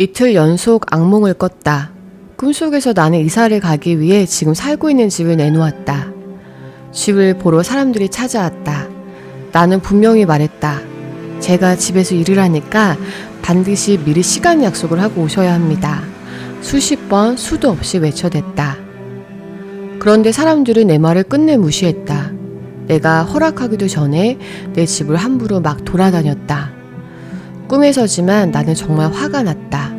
이틀 연속 악몽을 꿨다. 꿈속에서 나는 이사를 가기 위해 지금 살고 있는 집을 내놓았다. 집을 보러 사람들이 찾아왔다. 나는 분명히 말했다. 제가 집에서 일을 하니까 반드시 미리 시간 약속을 하고 오셔야 합니다. 수십 번 수도 없이 외쳐댔다. 그런데 사람들은 내 말을 끝내 무시했다. 내가 허락하기도 전에 내 집을 함부로 막 돌아다녔다. 꿈에서지만 나는 정말 화가 났다.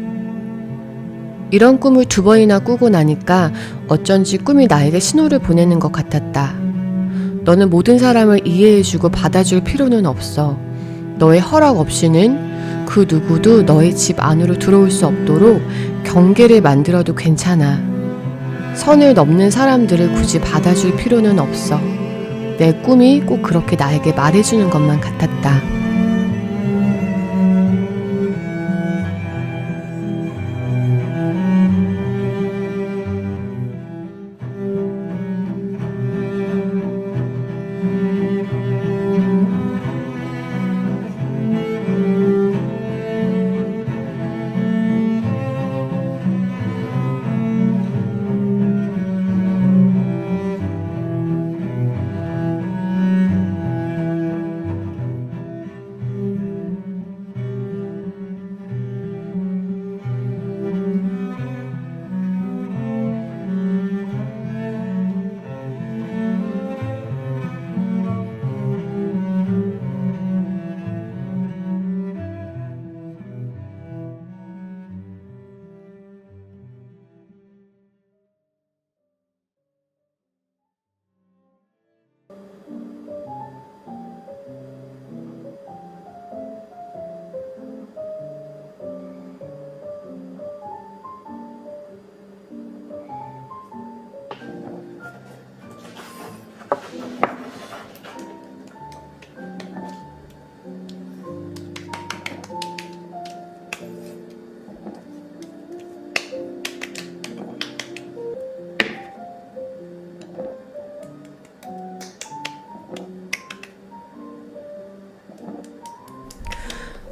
이런 꿈을 2번이나 꾸고 나니까 어쩐지 꿈이 나에게 신호를 보내는 것 같았다. 너는 모든 사람을 이해해주고 받아줄 필요는 없어. 너의 허락 없이는 그 누구도 너의 집 안으로 들어올 수 없도록 경계를 만들어도 괜찮아. 선을 넘는 사람들을 굳이 받아줄 필요는 없어. 내 꿈이 꼭 그렇게 나에게 말해주는 것만 같았다.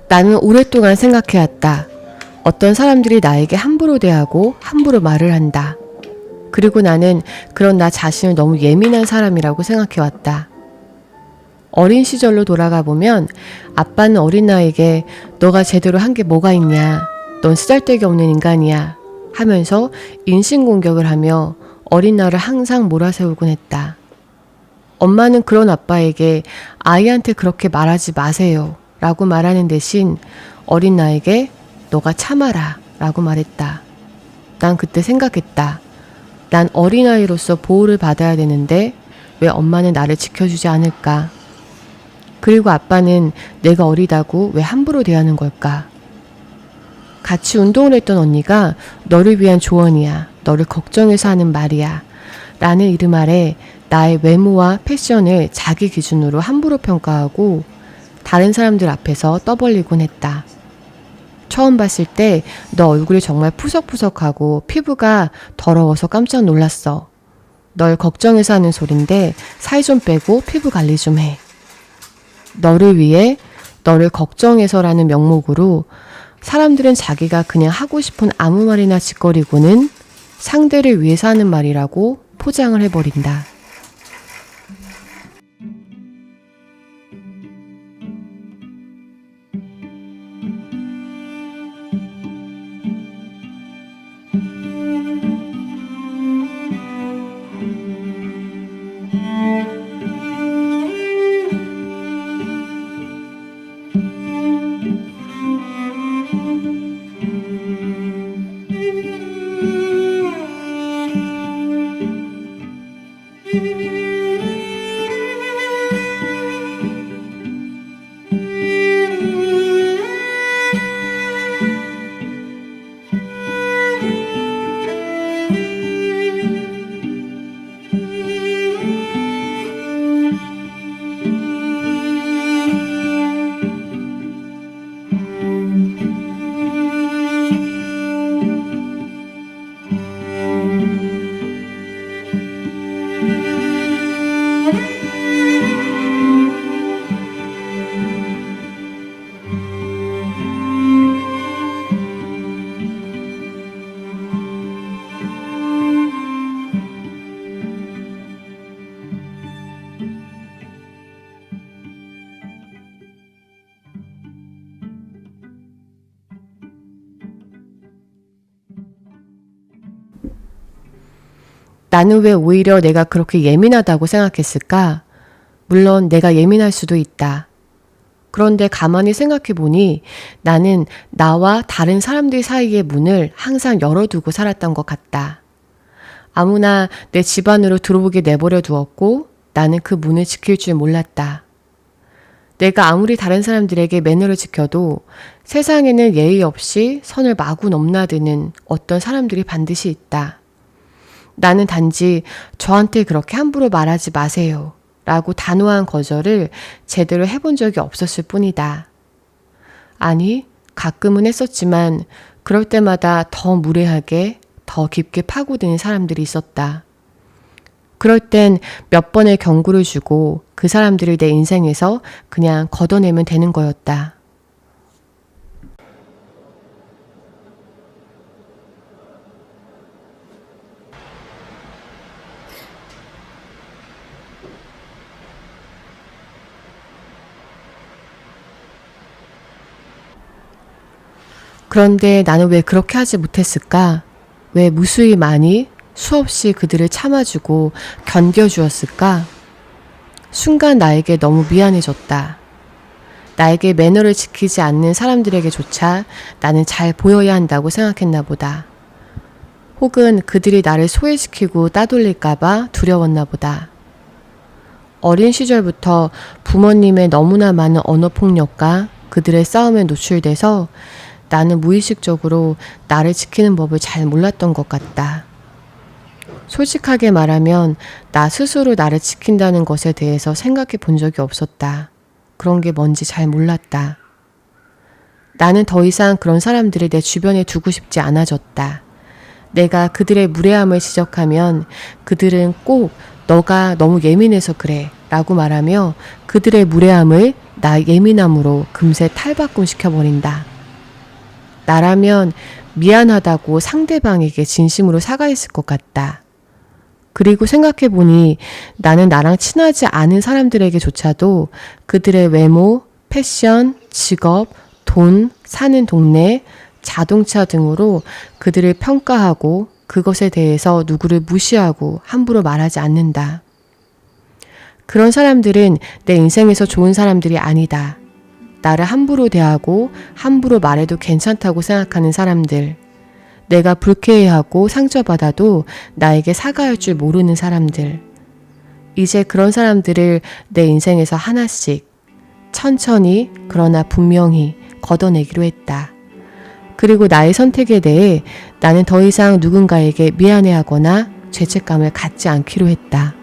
나는 오랫동안 생각해왔다. 어떤 사람들이 나에게 함부로 대하고 함부로 말을 한다. 그리고 나는 그런 나 자신을 너무 예민한 사람이라고 생각해왔다. 어린 시절로 돌아가 보면 아빠는 어린 나에게 너가 제대로 한 게 뭐가 있냐, 넌 쓰잘데기 없는 인간이야 하면서 인신공격을 하며 어린 나를 항상 몰아세우곤 했다. 엄마는 그런 아빠에게 아이한테 그렇게 말하지 마세요 라고 말하는 대신 어린 나에게 너가 참아라 라고 말했다. 난 그때 생각했다. 난 어린아이로서 보호를 받아야 되는데 왜 엄마는 나를 지켜주지 않을까? 그리고 아빠는 내가 어리다고 왜 함부로 대하는 걸까? 같이 운동을 했던 언니가 너를 위한 조언이야. 너를 걱정해서 하는 말이야. 라는 이름 아래 나의 외모와 패션을 자기 기준으로 함부로 평가하고 다른 사람들 앞에서 떠벌리곤 했다. 처음 봤을 때 너 얼굴이 정말 푸석푸석하고 피부가 더러워서 깜짝 놀랐어. 널 걱정해서 하는 소린데 살 좀 빼고 피부 관리 좀 해. 너를 위해 너를 걱정해서라는 명목으로 사람들은 자기가 그냥 하고 싶은 아무 말이나 짓거리고는 상대를 위해서 하는 말이라고 포장을 해버린다. 나는 왜 오히려 내가 그렇게 예민하다고 생각했을까? 물론 내가 예민할 수도 있다. 그런데 가만히 생각해 보니 나는 나와 다른 사람들 사이의 문을 항상 열어두고 살았던 것 같다. 아무나 내 집 안으로 들어오게 내버려 두었고 나는 그 문을 지킬 줄 몰랐다. 내가 아무리 다른 사람들에게 매너를 지켜도 세상에는 예의 없이 선을 마구 넘나드는 어떤 사람들이 반드시 있다. 나는 단지 저한테 그렇게 함부로 말하지 마세요 라고 단호한 거절을 제대로 해본 적이 없었을 뿐이다. 아니, 가끔은 했었지만 그럴 때마다 더 무례하게 더 깊게 파고드는 사람들이 있었다. 그럴 땐 몇 번의 경고를 주고 그 사람들을 내 인생에서 그냥 걷어내면 되는 거였다. 그런데 나는 왜 그렇게 하지 못했을까? 왜 무수히 많이 수없이 그들을 참아주고 견뎌주었을까? 순간 나에게 너무 미안해졌다. 나에게 매너를 지키지 않는 사람들에게조차 나는 잘 보여야 한다고 생각했나 보다. 혹은 그들이 나를 소외시키고 따돌릴까봐 두려웠나 보다. 어린 시절부터 부모님의 너무나 많은 언어폭력과 그들의 싸움에 노출돼서 나는 무의식적으로 나를 지키는 법을 잘 몰랐던 것 같다. 솔직하게 말하면 나 스스로 나를 지킨다는 것에 대해서 생각해 본 적이 없었다. 그런 게 뭔지 잘 몰랐다. 나는 더 이상 그런 사람들을 내 주변에 두고 싶지 않아졌다. 내가 그들의 무례함을 지적하면 그들은 꼭 너가 너무 예민해서 그래 라고 말하며 그들의 무례함을 나 예민함으로 금세 탈바꿈시켜버린다. 나라면 미안하다고 상대방에게 진심으로 사과했을 것 같다. 그리고 생각해보니 나는 나랑 친하지 않은 사람들에게조차도 그들의 외모, 패션, 직업, 돈, 사는 동네, 자동차 등으로 그들을 평가하고 그것에 대해서 누구를 무시하고 함부로 말하지 않는다. 그런 사람들은 내 인생에서 좋은 사람들이 아니다. 나를 함부로 대하고 함부로 말해도 괜찮다고 생각하는 사람들. 내가 불쾌해하고 상처받아도 나에게 사과할 줄 모르는 사람들. 이제 그런 사람들을 내 인생에서 하나씩 천천히 그러나 분명히 걷어내기로 했다. 그리고 나의 선택에 대해 나는 더 이상 누군가에게 미안해하거나 죄책감을 갖지 않기로 했다.